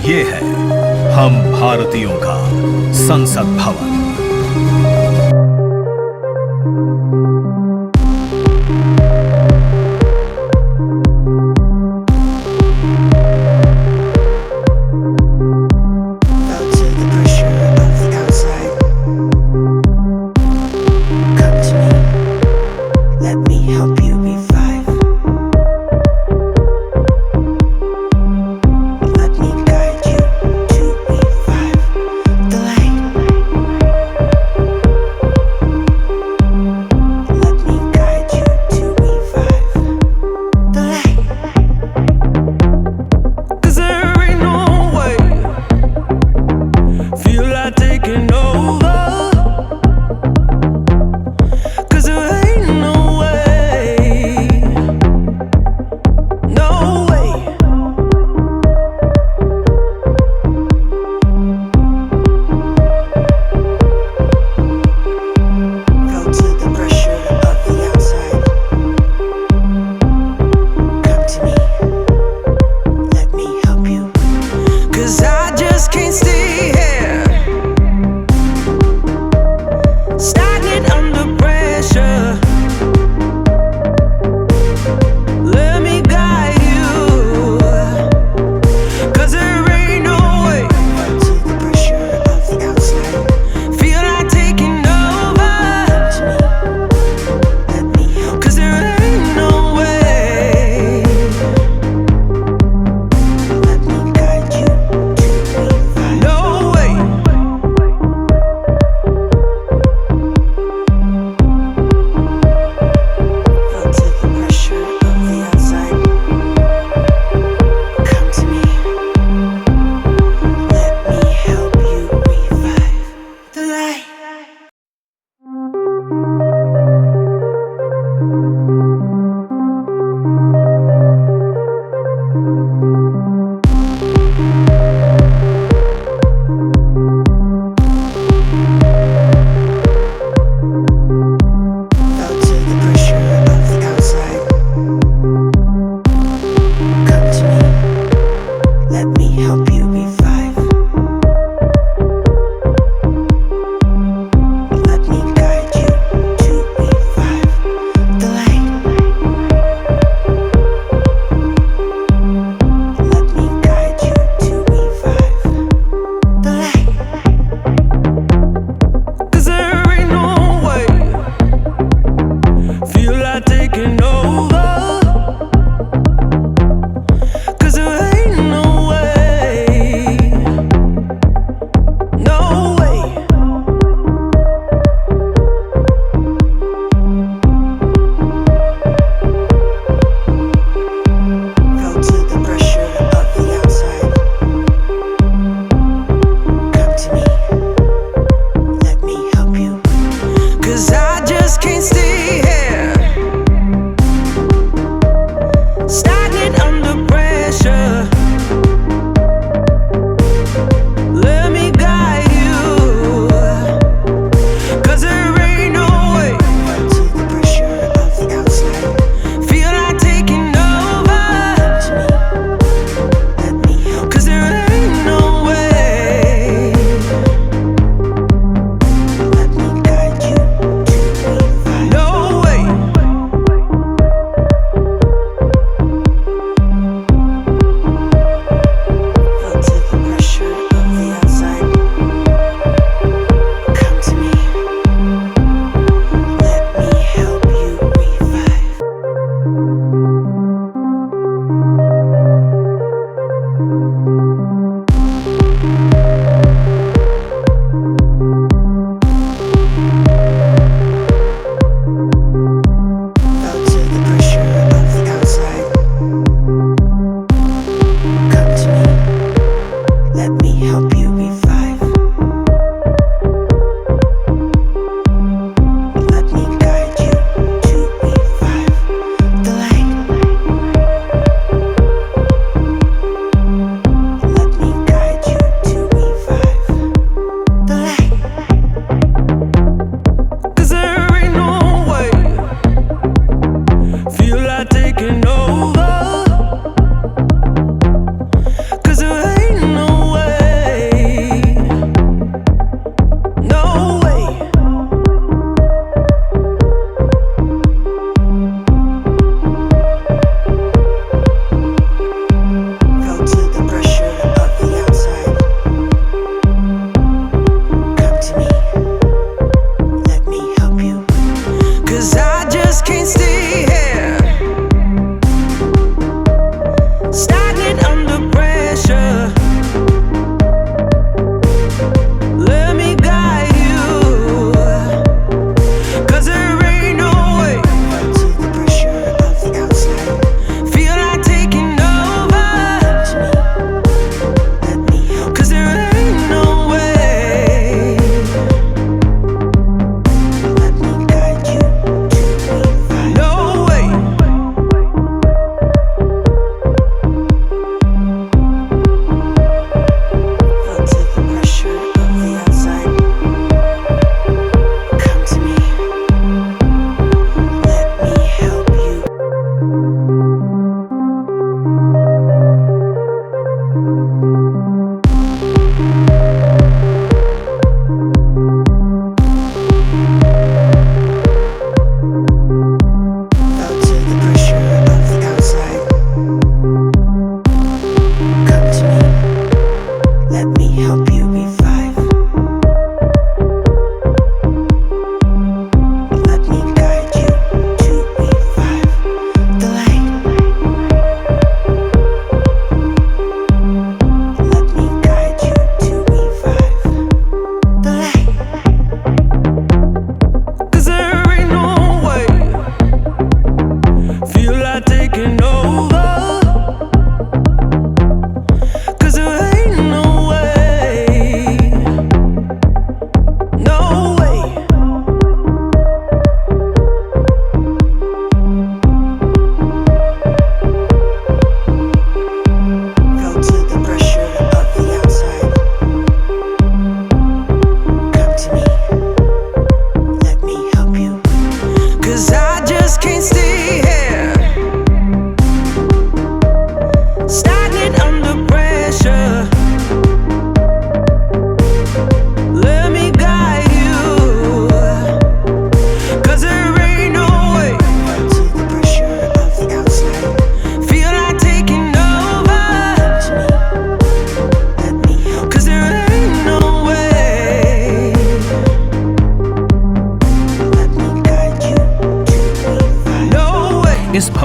ये है हम भारतीयों का संसद भवन। No way.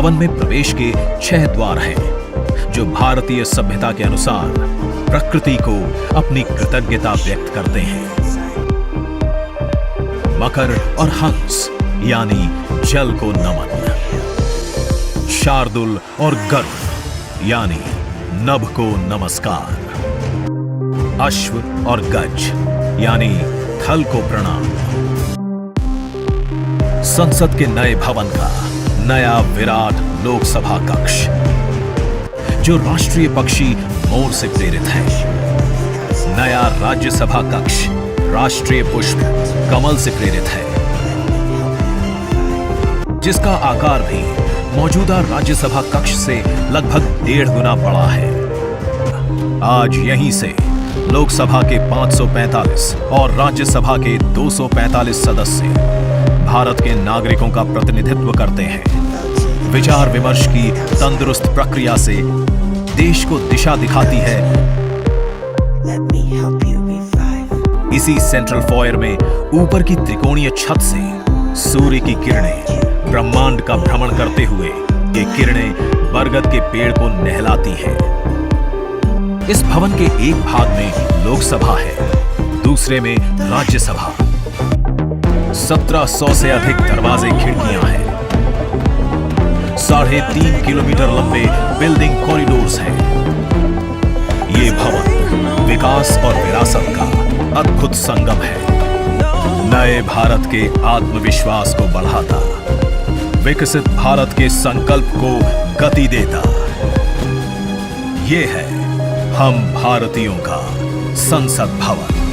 भवन में प्रवेश के 6 द्वार हैं, जो भारतीय सभ्यता के अनुसार प्रकृति को अपनी कृतज्ञता व्यक्त करते हैं। मकर और हंस यानी जल को नमन, शार्दुल और गरुड़ यानी नभ को नमस्कार, अश्व और गज यानी थल को प्रणाम। संसद के नए भवन का नया विराट लोकसभा कक्ष, जो राष्ट्रीय पक्षी मोर से प्रेरित है। नया राज्यसभा कक्ष राष्ट्रीय पुष्प कमल से प्रेरित है, जिसका आकार भी मौजूदा राज्यसभा कक्ष से लगभग 1.5 गुना बड़ा है। आज यहीं से लोकसभा के 545 और राज्यसभा के 245 सदस्य भारत के नागरिकों का प्रतिनिधित्व करते हैं। विचार विमर्श की तंदुरुस्त प्रक्रिया से देश को दिशा दिखाती है। इसी सेंट्रल फॉयर में ऊपर की त्रिकोणीय छत से सूर्य की किरणें ब्रह्मांड का भ्रमण करते हुए ये किरणें बरगद के पेड़ को नहलाती हैं। इस भवन के एक भाग में लोकसभा है, दूसरे में राज्यसभा। 1700 से अधिक दरवाजे खिड़कियां हैं। 3.5 किलोमीटर लंबे बिल्डिंग कॉरिडोर्स हैं। ये भवन विकास और विरासत का अद्भुत संगम है। नए भारत के आत्मविश्वास को बढ़ाता, विकसित भारत के संकल्प को गति देता। ये है हम भारतीयों का संसद भवन।